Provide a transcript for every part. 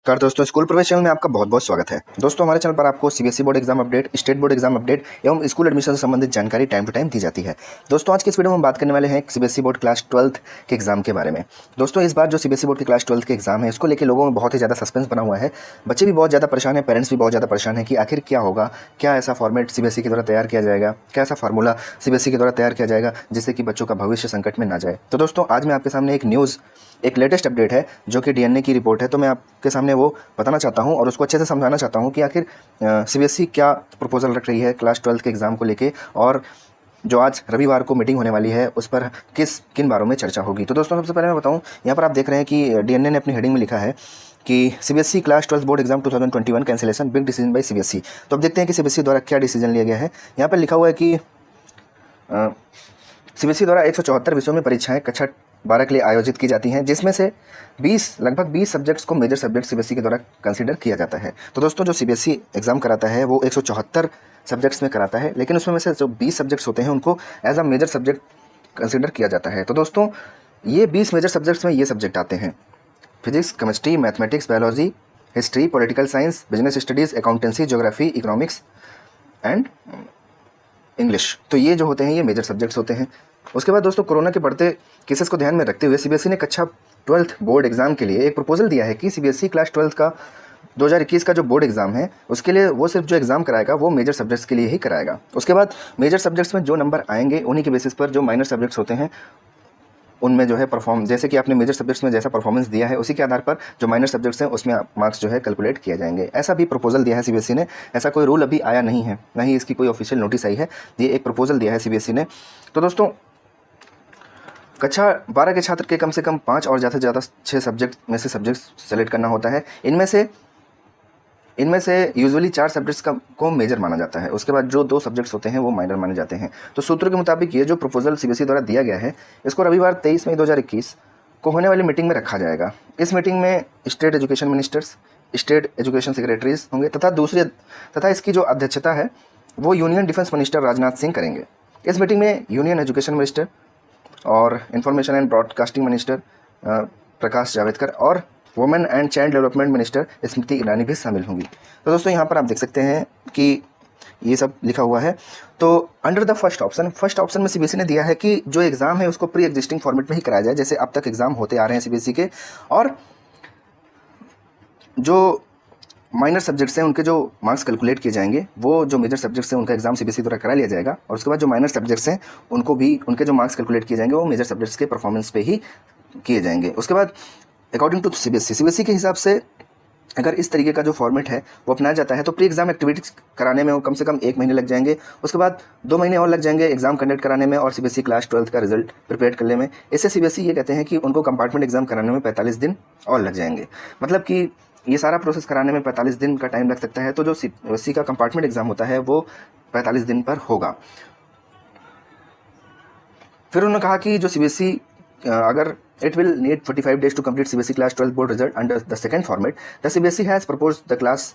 नमस्कार दोस्तों, स्कूल प्रवेश चैनल में आपका बहुत बहुत स्वागत है। दोस्तों, हमारे चैनल पर आपको CBSE board exam update, state board exam update एवं स्कूल एडमिशन से संबंधित जानकारी टाइम टू टाइम दी जाती है। दोस्तों, आज की इस वीडियो में हम बात करने वाले हैं सीबीएसई बोर्ड क्लास 12th के एग्जाम के बारे में। दोस्तों, इस बार जो सीबीएसई बोर्ड के क्लास 12th के एग्जाम है, इसको लेकर लोगों में बहुत ही ज़्यादा सस्पेंस बना हुआ है। बच्चे भी बहुत ज़्यादा परेशान है, पेरेंट्स भी बहुत ज़्यादा परेशान है कि आखिर क्या होगा, क्या ऐसा फॉर्मेट सीबीएसई के द्वारा तैयार किया जाएगा, क्या ऐसा फार्मूला सीबीएसई के द्वारा तैयार किया जाएगा जिससे कि बच्चों का भविष्य संकट में ना जाए। तो दोस्तों, आज मैं आपके सामने एक लेटेस्ट अपडेट है जो कि डीएनए की रिपोर्ट है, तो मैं आपके सामने वो बताना चाहता हूं और उसको अच्छे से समझाना चाहता हूं कि आखिर सीबीएसई क्या प्रपोजल रख रही है क्लास 12th के एग्ज़ाम को लेके, और जो आज रविवार को मीटिंग होने वाली है उस पर किन बारों में चर्चा होगी। तो दोस्तों, सबसे पहले मैं बताऊं, यहाँ पर आप देख रहे हैं कि डीएनए ने अपनी हेडिंग में लिखा है कि CBSE class 12th board exam 2021 cancellation, big decision by CBSE. तो अब देखते हैं कि सीबीएसई द्वारा क्या डिसीजन लिया गया है। यहाँ पर लिखा हुआ है कि सीबीएसई द्वारा 174 विषयों में परीक्षाएं कक्षा 12 के लिए आयोजित की जाती हैं, जिसमें से लगभग 20 सब्जेक्ट्स को मेजर सब्जेक्ट सीबीएसई के द्वारा कंसीडर किया जाता है। तो दोस्तों, जो सीबीएसई एग्जाम कराता है वो 174 सब्जेक्ट्स में कराता है, लेकिन उसमें से जो 20 सब्जेक्ट्स होते हैं उनको as a major subject consider किया जाता है। तो दोस्तों, ये 20 मेजर सब्जेक्ट्स में ये सब्जेक्ट आते हैं: physics, chemistry, mathematics, biology, history, political science, business studies, accountancy, geography, economics and English. तो ये जो होते हैं ये मेजर सब्जेक्ट्स होते हैं। उसके बाद दोस्तों, कोरोना के बढ़ते केसेस को ध्यान में रखते हुए सीबीएसई ने कक्षा 12th बोर्ड एग्जाम के लिए एक प्रपोजल दिया है कि सीबीएसई क्लास 12th का 2021 का जो बोर्ड एग्जाम है उसके लिए वो सिर्फ जो एग्जाम कराएगा वो मेजर सब्जेक्ट्स के लिए ही कराएगा। उसके बाद मेजर सब्जेक्ट्स में जो नंबर आएंगे उन्हीं के बेसिस पर जो माइनर सब्जेक्ट्स होते हैं उनमें जो है जैसे कि आपने मेजर सब्जेक्ट्स में जैसा परफॉर्मेंस दिया है उसी के आधार पर जो माइनर सब्जेक्ट्स हैं उसमें मार्क्स जो है कैलकुलेट किए जाएंगे। ऐसा भी प्रपोजल दिया है सीबीएसई ने। ऐसा कोई रूल अभी आया नहीं है, ना ही इसकी कोई ऑफिशियल नोटिस आई है। ये एक प्रपोजल दिया है सीबीएसई ने। तो दोस्तों, कक्षा 12 के छात्र के कम से कम 5 और ज़्यादा से ज़्यादा 6 सब्जेक्ट में से सब्जेक्ट सेलेक्ट करना होता है। इनमें से यूजुअली 4 सब्जेक्ट्स को मेजर माना जाता है। उसके बाद जो 2 सब्जेक्ट्स होते हैं वो माइनर माने जाते हैं। तो सूत्रों के मुताबिक ये जो प्रपोजल सीबीएसई द्वारा दिया गया है इसको रविवार 23 मई 2021 को होने वाली मीटिंग में रखा जाएगा। इस मीटिंग में state education ministers, state education secretaries होंगे तथा इसकी जो अध्यक्षता है वो union defence minister Rajnath Singh करेंगे। इस मीटिंग में यूनियन एजुकेशन मिनिस्टर और information and broadcasting minister Prakash Javadekar और women and child development minister Smriti Irani भी शामिल होंगी। तो दोस्तों, यहाँ पर आप देख सकते हैं कि ये सब लिखा हुआ है। तो अंडर द फर्स्ट ऑप्शन में सीबीएसई ने दिया है कि जो एग्ज़ाम है उसको प्री एग्जिस्टिंग फॉर्मेट में ही कराया जाए, जैसे अब तक एग्ज़ाम होते आ रहे हैं सीबीएसई के, और जो माइनर सब्जेक्ट्स हैं उनके जो मार्क्स कैलकुलेट किए जाएंगे वो जो मेजर सब्जेक्ट्स हैं उनका एग्जाम सीबीएसई द्वारा करा लिया जाएगा, और उसके बाद जो माइनर सब्जेक्ट्स हैं उनके जो मार्क्स कैलकुलेट किए जाएंगे वो मेजर सब्जेक्ट्स के परफॉर्मेंस पे ही किए जाएंगे। उसके बाद अकॉर्डिंग टू सीबीएसई के हिसाब से अगर इस तरीके का जो फॉर्मेट है वो अपनाया जाता है तो प्री एग्जाम एक्टिविटीज़ कराने में कम से कम 1 महीने लग जाएंगे। उसके बाद 2 महीने और लग जाएंगे एग्जाम कंडक्ट कराने में और सीबीएसई क्लास 12th का रिजल्ट प्रिपेयर करने में। इससे सीबीएसई ये कहते हैं कि उनको कंपार्टमेंट एग्जाम कराने में 45 दिन और लग जाएंगे। मतलब कि ये सारा प्रोसेस कराने में 45 दिन का टाइम लग सकता है। तो जो सीबीएसई का कंपार्टमेंट एग्जाम होता है वो 45 दिन पर होगा। फिर उन्होंने कहा कि जो सीबीएसई अगर it will need 45 days to complete CBSE class 12th board result under the second format. The CBSE has proposed the class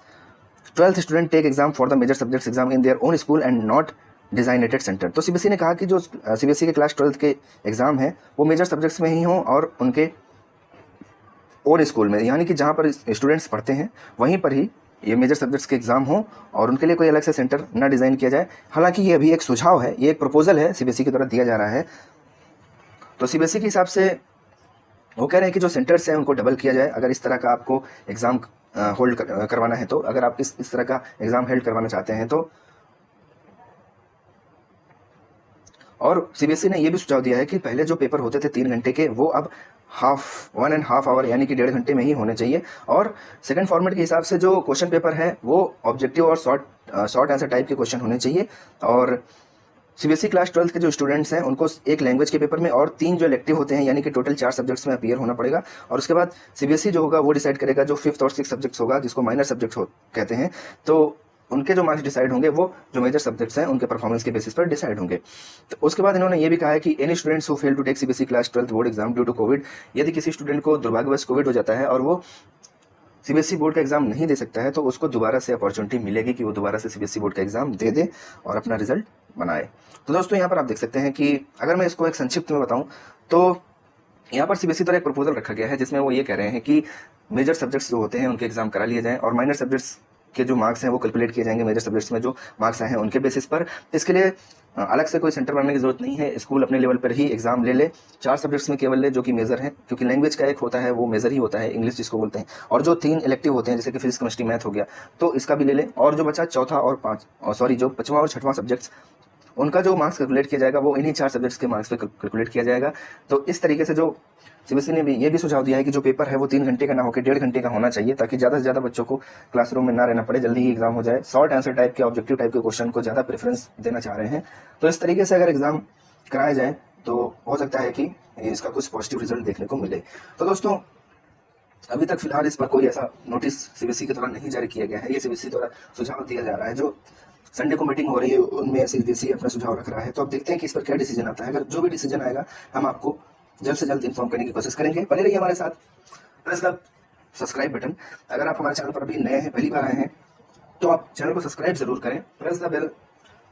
12th student take exam for the major subjects exam in their own school and not designated center. तो CBSE ने कहा कि जो CBSE के class 12th के exam हैं वो major subjects में ही हों और उनके ओन स्कूल में, यानी कि जहाँ पर स्टूडेंट्स पढ़ते हैं वहीं पर ही ये मेजर सब्जेक्ट्स के एग्ज़ाम हो और उनके लिए कोई अलग से सेंटर ना डिज़ाइन किया जाए। हालांकि ये अभी एक सुझाव है, ये एक प्रपोजल है सीबीएसई के द्वारा दिया जा रहा है। तो सीबीएसई के हिसाब से वो कह रहे हैं कि जो सेंटर्स हैं उनको डबल किया जाए अगर इस तरह का आपको एग्ज़ाम होल्ड करवाना है, तो अगर आप इस तरह का एग्ज़ाम होल्ड करवाना चाहते हैं तो। और सीबीएसई ने ये भी सुझाव दिया है कि पहले जो पेपर होते थे 3 घंटे के वो अब 1.5 आवर यानी कि 1.5 घंटे में ही होने चाहिए। और सेकंड फॉर्मेट के हिसाब से जो क्वेश्चन पेपर है वो ऑब्जेक्टिव और शॉर्ट आंसर टाइप के क्वेश्चन होने चाहिए। और सीबीएसई क्लास 12th के जो स्टूडेंट्स हैं उनको एक लैंग्वेज के पेपर में और 3 जो इलेक्टिव होते हैं यानी कि टोटल 4 सब्जेक्ट्स में अपीयर होना पड़ेगा। और उसके बाद सीबीएसई जो होगा वो डिसाइड करेगा जो 5th और 6th सब्जेक्ट्स होगा जिसको माइनर सब्जेक्ट कहते हैं, तो उनके जो मार्क्स डिसाइड होंगे वो जो मेजर सब्जेक्ट्स हैं उनके परफॉर्मेंस के बेसिस पर डिसाइड होंगे। तो उसके बाद इन्होंने ये भी कहा है कि any students who fail to take CBSE class 12th board exam due to COVID, यदि किसी स्टूडेंट को दुर्भाग्यवश कोविड हो जाता है और वो सीबीएसई बोर्ड का एग्जाम नहीं दे सकता है तो उसको दोबारा से अपॉर्चुनिटी मिलेगी कि वो दोबारा से सीबीएसई बोर्ड का एग्जाम दे दे और अपना रिजल्ट बनाए। तो दोस्तों, यहाँ पर आप देख सकते हैं कि अगर मैं इसको एक संक्षिप्त में बताऊं तो यहाँ पर सीबीएसई द्वारा एक प्रपोजल रखा गया है जिसमें वो ये कह रहे हैं कि मेजर सब्जेक्ट्स जो होते हैं उनके एग्जाम करा लिए जाएं और माइनर सब्जेक्ट्स के जो मार्क्स हैं वो कैलकुलेट किए जाएंगे मेजर सब्जेक्ट्स में जो मार्क्स आए हैं उनके बेसिस पर। इसके लिए अलग से कोई सेंटर बनाने की जरूरत नहीं है, स्कूल अपने लेवल पर ही एग्जाम ले ले, 4 सब्जेक्ट्स में केवल ले जो कि मेजर है, क्योंकि लैंग्वेज का एक होता है वो मेजर ही होता है, इंग्लिश जिसको बोलते हैं, और जो 3 इलेक्टिव होते हैं जैसे कि फिजिक्स केमिस्ट्री मैथ हो गया, तो इसका भी ले ले, और जो बचा चौथा और जो 5वां और 6वां सब्जेक्ट्स उनका जो मार्क्स कैलकुलेट किया जाएगा वो इन्हीं 4 सब्जेक्ट्स के मार्क्स पे कैलकुलेट किया जाएगा। तो इस तरीके से जो सीबीएसई ने भी ये भी सुझाव दिया है कि जो पेपर है वो 3 घंटे का ना होकर 1.5 घंटे का होना चाहिए, ताकि ज़्यादा से ज़्यादा बच्चों को क्लासरूम में ना रहना पड़े, जल्दी ही एग्जाम हो जाए। शॉर्ट आंसर टाइप के, ऑब्जेक्टिव टाइप के क्वेश्चन को ज़्यादा प्रेफरेंस देना चाह रहे हैं। तो इस तरीके से अगर एग्जाम कराया जाए तो हो सकता है कि इसका कुछ पॉजिटिव रिजल्ट देखने को मिले। तो दोस्तों अभी तक फिलहाल इस पर कोई ऐसा नोटिस सीबीएसई के द्वारा नहीं जारी किया गया है, ये सीबीएसई द्वारा सुझाव दिया जा रहा है। जो संडे को मीटिंग हो रही है उनमें सीबीएसई अपना सुझाव रख रहा है, तो अब देखते हैं कि इस पर क्या डिसीजन आता है। अगर जो भी डिसीजन आएगा हम आपको जल्द से जल्द इन्फॉर्म करने की कोशिश करेंगे। बने रहिए हमारे साथ, प्रेस द सब्सक्राइब बटन। अगर आप हमारे चैनल पर अभी नए हैं, पहली बार आए हैं, तो आप चैनल को सब्सक्राइब जरूर करें, प्रेस द बेल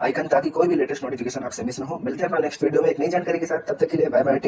आइकन, ताकि कोई भी लेटेस्ट नोटिफिकेशन आपसे मिस ना हो। मिलते हैं अपना नेक्स्ट वीडियो में एक नई जानकारी के साथ, तब तक के लिए बाय बाय।